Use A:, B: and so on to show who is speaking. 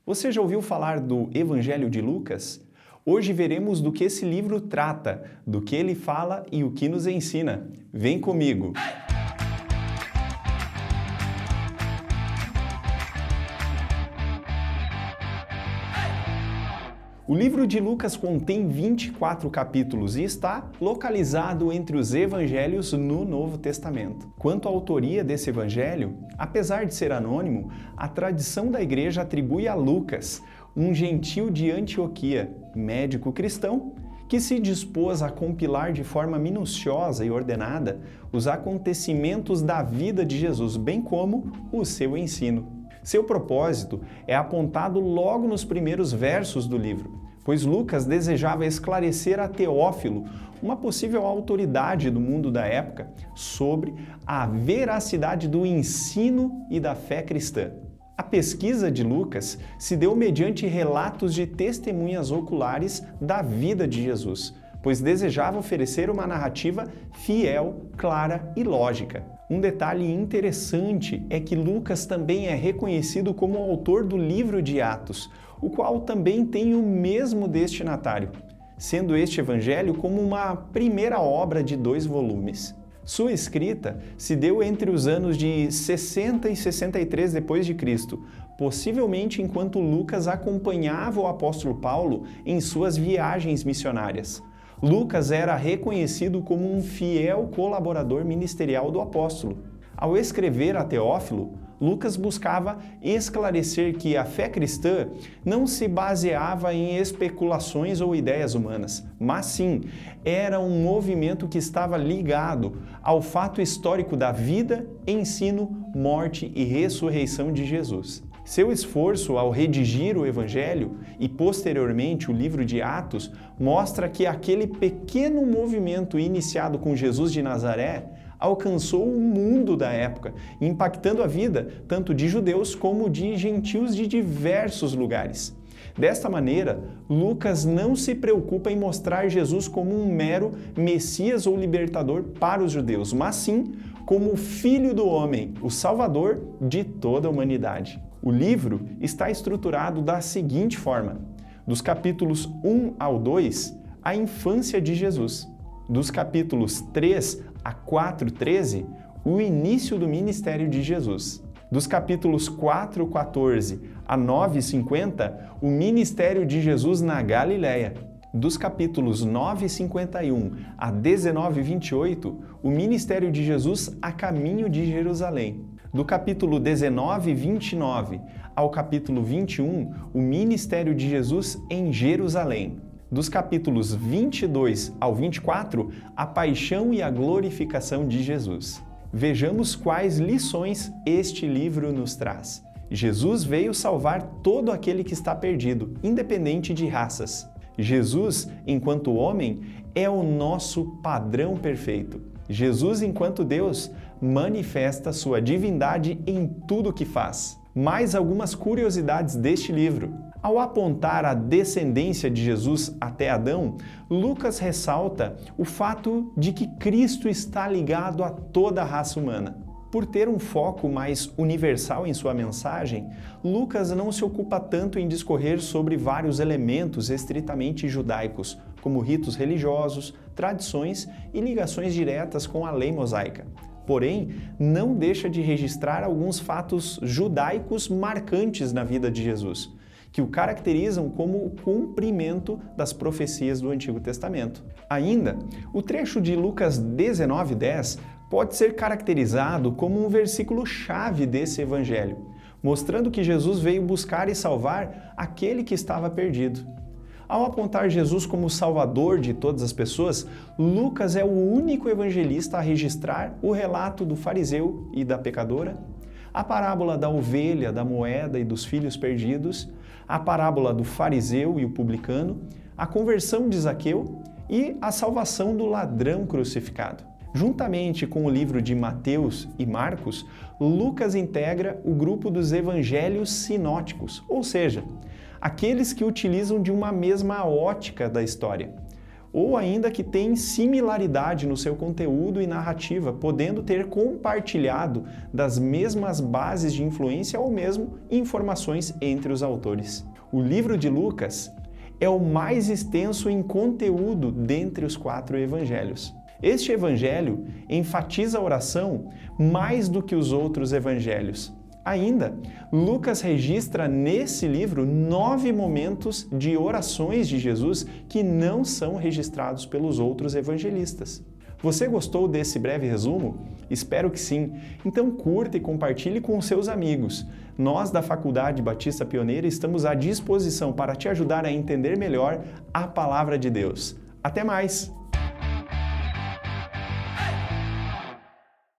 A: Você já ouviu falar do Evangelho de Lucas? Hoje veremos do que esse livro trata, do que ele fala e o que nos ensina. Vem comigo! O livro de Lucas contém 24 capítulos e está localizado entre os evangelhos no Novo Testamento. Quanto à autoria desse evangelho, apesar de ser anônimo, a tradição da igreja atribui a Lucas, um gentil de Antioquia, médico cristão, que se dispôs a compilar de forma minuciosa e ordenada os acontecimentos da vida de Jesus, bem como o seu ensino. Seu propósito é apontado logo nos primeiros versos do livro, pois Lucas desejava esclarecer a Teófilo, uma possível autoridade do mundo da época, sobre a veracidade do ensino e da fé cristã. A pesquisa de Lucas se deu mediante relatos de testemunhas oculares da vida de Jesus, pois desejava oferecer uma narrativa fiel, clara e lógica. Um detalhe interessante é que Lucas também é reconhecido como o autor do livro de Atos, o qual também tem o mesmo destinatário, sendo este evangelho como uma primeira obra de 2 volumes. Sua escrita se deu entre os anos de 60 e 63 d.C., possivelmente enquanto Lucas acompanhava o apóstolo Paulo em suas viagens missionárias. Lucas era reconhecido como um fiel colaborador ministerial do apóstolo. Ao escrever a Teófilo, Lucas buscava esclarecer que a fé cristã não se baseava em especulações ou ideias humanas, mas sim, era um movimento que estava ligado ao fato histórico da vida, ensino, morte e ressurreição de Jesus. Seu esforço ao redigir o Evangelho e, posteriormente, o livro de Atos, mostra que aquele pequeno movimento iniciado com Jesus de Nazaré alcançou o mundo da época, impactando a vida tanto de judeus como de gentios de diversos lugares. Desta maneira, Lucas não se preocupa em mostrar Jesus como um mero Messias ou libertador para os judeus, mas sim como o Filho do Homem, o Salvador de toda a humanidade. O livro está estruturado da seguinte forma: dos capítulos 1 ao 2, a infância de Jesus; dos capítulos 3 a 4:13, o início do ministério de Jesus; dos capítulos 4:14 a 9:50, o ministério de Jesus na Galileia; dos capítulos 9:51 a 19:28, o ministério de Jesus a caminho de Jerusalém; do capítulo 19:29 ao capítulo 21, o ministério de Jesus em Jerusalém; dos capítulos 22 ao 24, a paixão e a glorificação de Jesus. Vejamos quais lições este livro nos traz. Jesus veio salvar todo aquele que está perdido, independente de raças. Jesus, enquanto homem, é o nosso padrão perfeito. Jesus, enquanto Deus, manifesta sua divindade em tudo o que faz. Mais algumas curiosidades deste livro. Ao apontar a descendência de Jesus até Adão, Lucas ressalta o fato de que Cristo está ligado a toda a raça humana. Por ter um foco mais universal em sua mensagem, Lucas não se ocupa tanto em discorrer sobre vários elementos estritamente judaicos, como ritos religiosos, tradições e ligações diretas com a lei mosaica. Porém, não deixa de registrar alguns fatos judaicos marcantes na vida de Jesus, que o caracterizam como o cumprimento das profecias do Antigo Testamento. Ainda, o trecho de Lucas 19:10 pode ser caracterizado como um versículo-chave desse evangelho, mostrando que Jesus veio buscar e salvar aquele que estava perdido. Ao apontar Jesus como o Salvador de todas as pessoas, Lucas é o único evangelista a registrar o relato do fariseu e da pecadora, a parábola da ovelha, da moeda e dos filhos perdidos, a parábola do fariseu e o publicano, a conversão de Zaqueu e a salvação do ladrão crucificado. Juntamente com o livro de Mateus e Marcos, Lucas integra o grupo dos evangelhos sinóticos, ou seja, aqueles que utilizam de uma mesma ótica da história. ou ainda que tem similaridade no seu conteúdo e narrativa, podendo ter compartilhado das mesmas bases de influência ou mesmo informações entre os autores. O livro de Lucas é o mais extenso em conteúdo dentre os 4 evangelhos. Este evangelho enfatiza a oração mais do que os outros evangelhos. Ainda, Lucas registra nesse livro 9 momentos de orações de Jesus que não são registrados pelos outros evangelistas. Você gostou desse breve resumo? Espero que sim. Então curta e compartilhe com os seus amigos. Nós da Faculdade Batista Pioneira estamos à disposição para te ajudar a entender melhor a Palavra de Deus. Até mais!